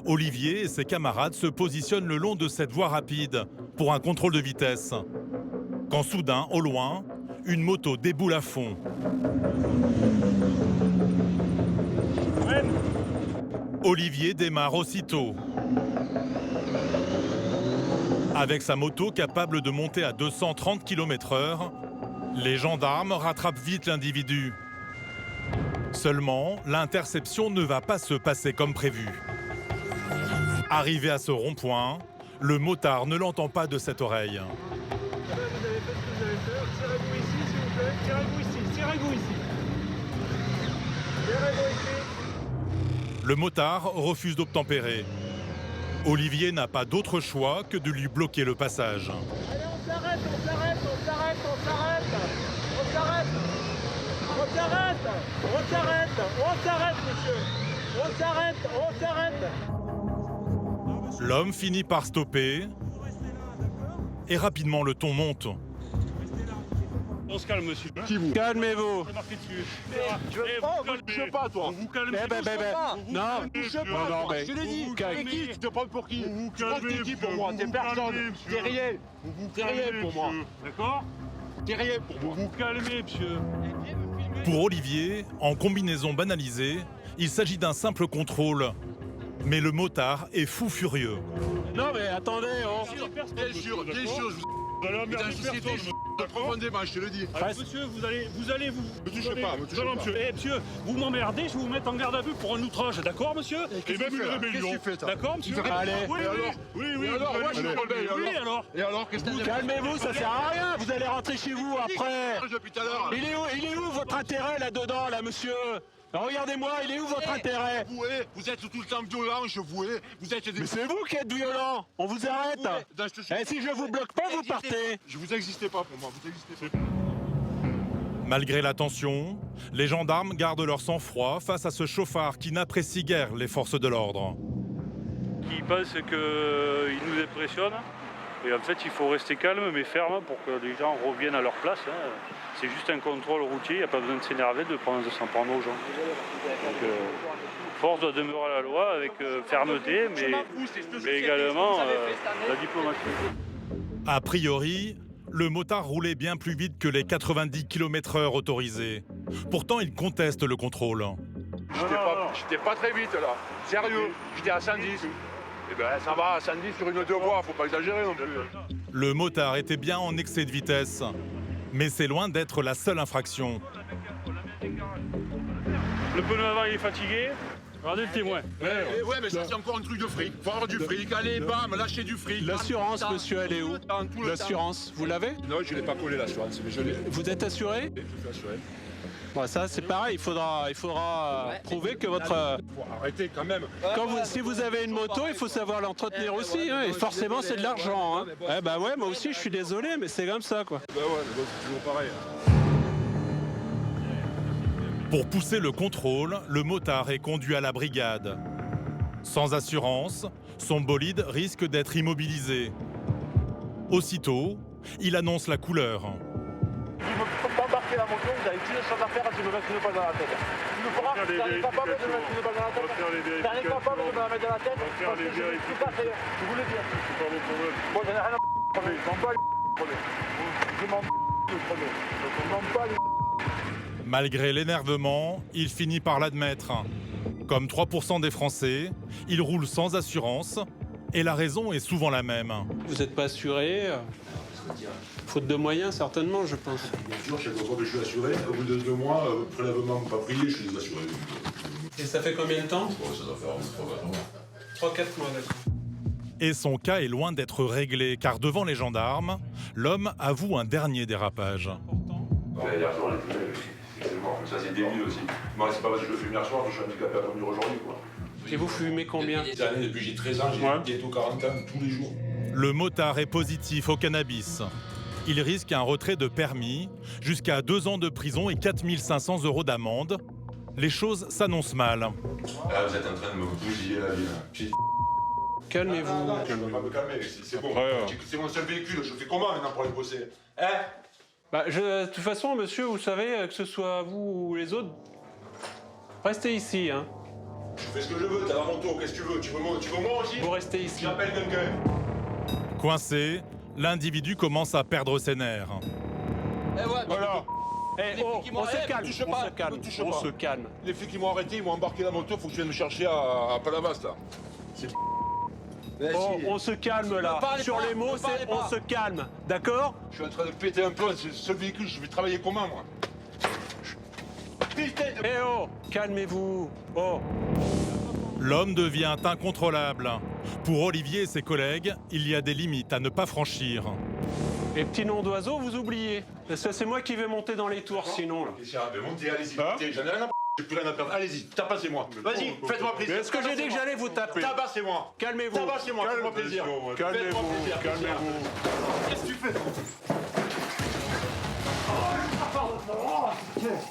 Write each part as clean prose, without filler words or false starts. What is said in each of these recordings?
Olivier et ses camarades se positionnent le long de cette voie rapide pour un contrôle de vitesse. Quand soudain, au loin, une moto déboule à fond. Olivier démarre aussitôt. Avec sa moto capable de monter à 230 km/h, les gendarmes rattrapent vite l'individu. Seulement, l'interception ne va pas se passer comme prévu. Arrivé à ce rond-point, le motard ne l'entend pas de cette oreille. Vous avez fait ce que vous avez fait. Tirez-vous ici, s'il vous plaît. Tirez-vous ici. Tirez-vous ici. Tirez-vous ici. Le motard refuse d'obtempérer. Olivier n'a pas d'autre choix que de lui bloquer le passage. Allez, on s'arrête, on s'arrête, on s'arrête, on s'arrête. On s'arrête. On s'arrête. On s'arrête. On s'arrête, monsieur. On s'arrête. On s'arrête. L'homme finit par stopper et rapidement le ton monte. On se calme, monsieur. Qui vous? Calmez-vous. C'est marqué dessus. Je veux pas, toi. Vous calmez. Non, Touche pas, non, mais je l'ai dit. vous T'es calmez. qui? Tu te prends pour qui? Vous Tu crois que t'es qui pour moi? T'es personne. T'es rien. T'es rien pour moi. D'accord? T'es rien pour moi. Vous vous calmez, monsieur. Pour Olivier, en combinaison banalisée, il s'agit d'un simple contrôle. Mais le motard est fou furieux. Non, mais attendez, oh. Bien sûr, je vous Vous allez emmerder la société, personne. je profondément, je te le dis. Alors, monsieur, vous allez vous. Me touchez allez- pas, me touchez Non, non, pas. monsieur. Eh, monsieur, vous m'emmerdez, je vais vous mettre en garde à vue pour un outrage, d'accord, monsieur? Qu'est-ce que tu fais, là? Qu'est-ce que tu fais, toi? D'accord, monsieur? Tu fais- Allez. Oui, Et alors? oui, Et oui. alors? vous Moi, allez je suis vous content, et calmer. Oui, alors? alors? Et alors, qu'est-ce que t'as Calmez-vous, ça sert à rien. Vous allez rentrer chez vous après. depuis tout à l'heure? Il est où votre intérêt là-dedans, là, monsieur? Regardez-moi, il est où votre intérêt? Vous êtes tout le temps violent, je vous hais. Vous êtes des... Mais c'est vous qui êtes violent. On vous arrête. Et si je vous bloque pas, vous partez. Je vous existez pas pour moi, vous existez pas. Malgré la tension, les gendarmes gardent leur sang-froid face à ce chauffard qui n'apprécie guère les forces de l'ordre. Qui pense qu'il nous impressionne. Et en fait, il faut rester calme mais ferme pour que les gens reviennent à leur place. C'est juste un contrôle routier, il n'y a pas besoin de s'énerver, de s'en prendre aux gens. Donc, force doit demeurer à la loi avec fermeté, mais également la diplomatie. A priori, le motard roulait bien plus vite que les 90 km/h autorisés. Pourtant, il conteste le contrôle. J'étais pas très vite là. Sérieux, j'étais à 110. Eh ben ça va, à 110 sur une deux voies, faut pas exagérer non plus. Le motard était bien en excès de vitesse. Mais c'est loin d'être la seule infraction. Le pneu avant il est fatigué, regardez le témoin. Ouais, mais ça c'est encore un truc de fric. Faut avoir du fric, allez, bam, lâchez du fric. L'assurance, monsieur, elle est où? L'assurance, vous l'avez? Non, je l'ai pas collé l'assurance, mais je l'ai. Vous êtes assuré? Je suis assuré. Bon, ça, c'est pareil, il faudra prouver que votre... Faut arrêter quand même. Si vous avez une moto, il faut savoir l'entretenir aussi, hein, et forcément, c'est de l'argent. Hein. Eh ben ouais, moi aussi, je suis désolé, mais c'est comme ça, quoi. Bah ouais, mais bon, c'est toujours pareil. Pour pousser le contrôle, le motard est conduit à la brigade. Sans assurance, son bolide risque d'être immobilisé. Aussitôt, il annonce la couleur. Si vous ne pas embarquer la moto, vous avez plus de choses à faire si vous mettez une balle dans la tête. Tu nous feras, vous n'êtes capable de mettre une balle dans la tête. Vous n'êtes capable de me la mettre dans la tête parce que je ne suis pas fait. Je vous le dis. Moi, j'en ai rien à f***. Je m'en bats les Je m'en bats les premiers. Je m'en bats les Malgré l'énervement, il finit par l'admettre. Comme 3% des Français, il roule sans assurance et la raison est souvent la même. Vous n'êtes pas assuré? Faute de moyens, certainement, je pense. Bien sûr, chaque fois que je suis assuré, au bout de 2 mois, prélèvement pas pris, je suis désassuré. Et ça fait combien de temps? Bon, ça doit faire 3-4 mois, d'accord. Et son cas est loin d'être réglé car devant les gendarmes, l'homme avoue un dernier dérapage. Hier soir, j'ai fumé. C'est mort. Ça, c'est débile aussi. Moi, c'est pas parce que je fume hier soir que je suis handicapé à conduire aujourd'hui, quoi. Et vous fumez combien? Des années, depuis que j'ai 13 ans, j'ai bientôt 40 ans, tous les jours. Le motard est positif au cannabis. Il risque un retrait de permis, jusqu'à 2 ans de prison et 4 500 € d'amende. Les choses s'annoncent mal. Là, vous êtes en train de me bousiller la vie. Calmez-vous. Je ne peux pas me calmer, c'est bon. C'est mon seul véhicule, je fais comment maintenant pour aller bosser? De toute façon, monsieur, vous savez, que ce soit vous ou les autres, restez ici, hein. Je fais ce que je veux, t'as la moto, qu'est-ce que tu veux? Tu veux moi aussi? Vous restez ici. J'appelle quelqu'un. Coincé, l'individu commence à perdre ses nerfs. Voilà. Eh, oh, on se calme, touche on pas, se calme, ne touche on pas. se calme. Les flics ils m'ont arrêté, ils m'ont embarqué la moto, faut que tu viennes me chercher à Palavas là. Oh, on se calme là. Sur les mots, c'est on se calme. D'accord? Je suis en train de péter un plomb, c'est le seul véhicule, je vais travailler comment moi? Eh oh, calmez-vous. Oh. L'homme devient incontrôlable. Pour Olivier et ses collègues, il y a des limites à ne pas franchir. Et petit nom d'oiseau, vous oubliez. Parce que c'est moi qui vais monter dans les tours sinon. Là. Montez, allez-y, montez, j'en ai rien à j'ai plus rien à perdre. Allez-y, tabassez-moi. Vas-y, faites-moi plaisir. Est-ce que j'ai dit que j'allais vous taper? Tabassez-moi. Calmez-vous. Tabassez-moi, faites-moi plaisir. Calmez-vous, calmez-vous. Qu'est-ce que tu fais?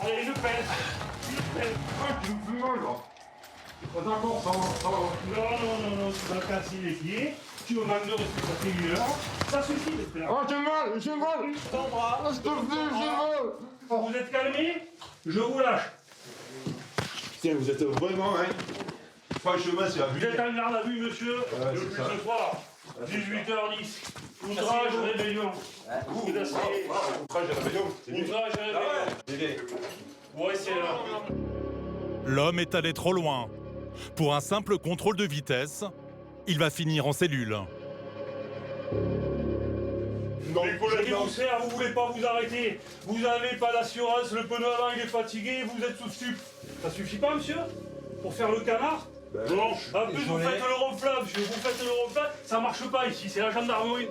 Allez, je pèse. Tu me fais mal là. D'accord, ça va. Non, tu vas casser les pieds. Tu me manques de respect, ça fait 1 heure. Ça suffit, j'espère. Oh, j'ai mal. Ton bras. Je te fais, j'ai mal. Vous êtes calmés? Je vous lâche. Tiens, vous êtes vraiment, hein. Franchement, c'est Vous abusé. êtes en garde à vue, monsieur, depuis c'est ça. ce soir. 18h10. Outrage, rébellion. Coup d'acier. Outrage à la rébellion. Outrage, rébellion. Vous restez là. L'homme est allé trop loin. Pour un simple contrôle de vitesse, il va finir en cellule. Je vous sers, vous voulez pas vous arrêter. Vous n'avez pas d'assurance, le pneu avant il est fatigué, vous êtes sous stup. Ça suffit pas, monsieur? Pour faire le canard? Non. En plus, vous faites le ronflant, monsieur. Vous faites le ronflant, ça marche pas ici, c'est la gendarmerie.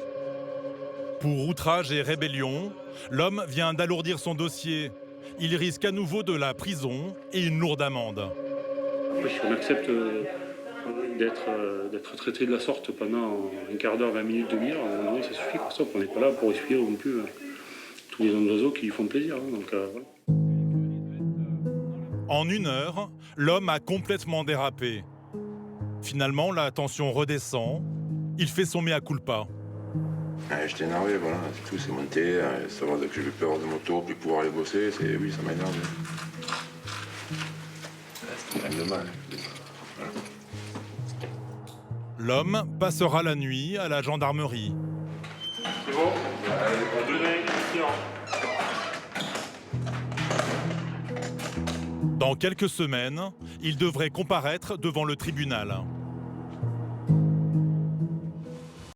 Pour outrage et rébellion, l'homme vient d'alourdir son dossier. Il risque à nouveau de la prison et une lourde amende. Après, si on accepte d'être traité de la sorte pendant un quart d'heure, 20 minutes, demi-heure, ça suffit. Ça, on n'est pas là pour essuyer non plus tous les hommes d'oiseaux qui font plaisir. Donc, voilà. En 1 heure, l'homme a complètement dérapé. Finalement, la tension redescend. Il fait son mea culpa. J'étais énervé, voilà, c'est tout, c'est monté, savoir que j'ai peur de moto, plus pouvoir aller bosser, oui, ça m'énerve. C'est rien de mal. Voilà. L'homme passera la nuit à la gendarmerie. C'est bon? Demain, Dans quelques semaines, il devrait comparaître devant le tribunal.